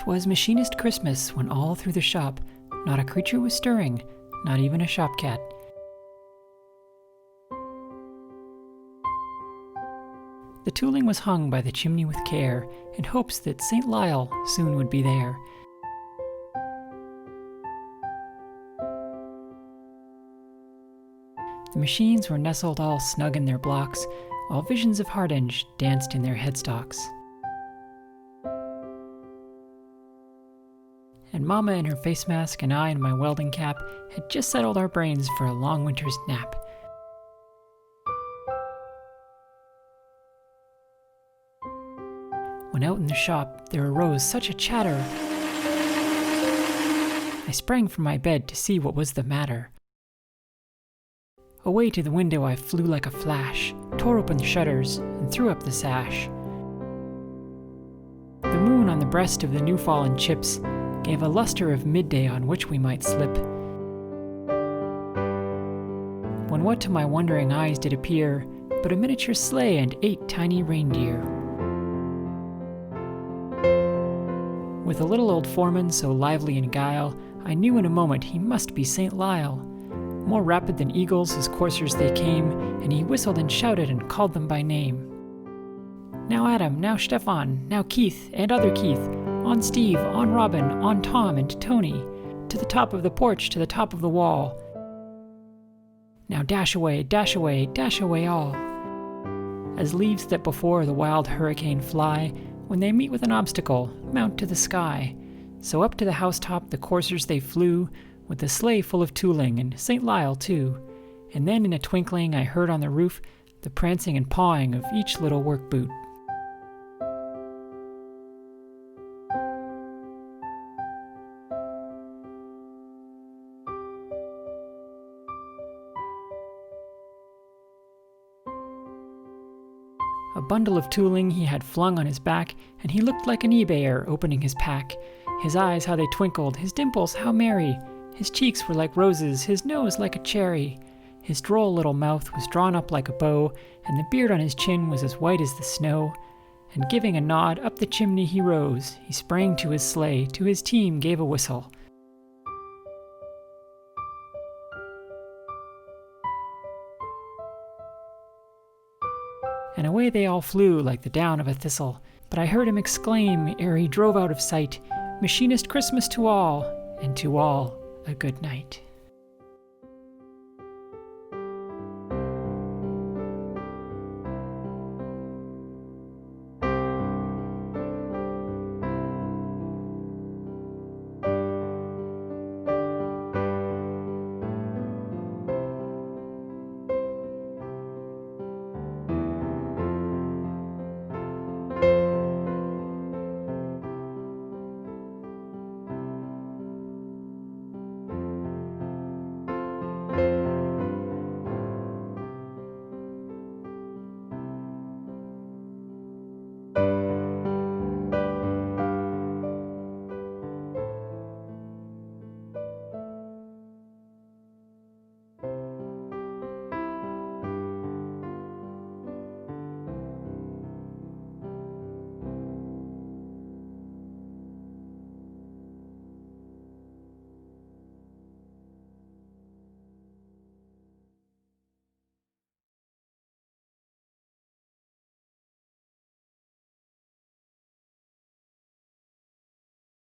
'Twas Machinist Christmas when all through the shop not a creature was stirring, not even a shop cat. The tooling was hung by the chimney with care, in hopes that St. Lyle soon would be there. The machines were nestled all snug in their blocks, while visions of Hardinge danced in their headstalks. And Mama in her face mask and I in my welding cap had just settled our brains for a long winter's nap. When out in the shop there arose such a chatter, I sprang from my bed to see what was the matter. Away to the window I flew like a flash, tore open the shutters, and threw up the sash. The moon on the breast of the new-fallen chips gave a luster of midday on which we might slip. When what to my wondering eyes did appear but a miniature sleigh and 8 tiny reindeer. With a little old foreman so lively in guile, I knew in a moment he must be St. Lyle. More rapid than eagles his coursers they came, and he whistled and shouted and called them by name. Now Adam, now Stefan, now Keith, and other Keith, on Steve, on Robin, on Tom and Tony, to the top of the porch, to the top of the wall. Now dash away, dash away, dash away all. As leaves that before the wild hurricane fly, when they meet with an obstacle, mount to the sky, so up to the housetop the coursers they flew, with the sleigh full of tooling, and St. Lyle too. And then in a twinkling I heard on the roof the prancing and pawing of each little work boot. A bundle of tooling he had flung on his back, and he looked like an eBayer opening his pack. His eyes how they twinkled, his dimples how merry. His cheeks were like roses, his nose like a cherry. His droll little mouth was drawn up like a bow, and the beard on his chin was as white as the snow. And giving a nod, up the chimney he rose. He sprang to his sleigh, to his team gave a whistle. And away they all flew like the down of a thistle. But I heard him exclaim, ere he drove out of sight, "Machinist Christmas to all, and to all a good night."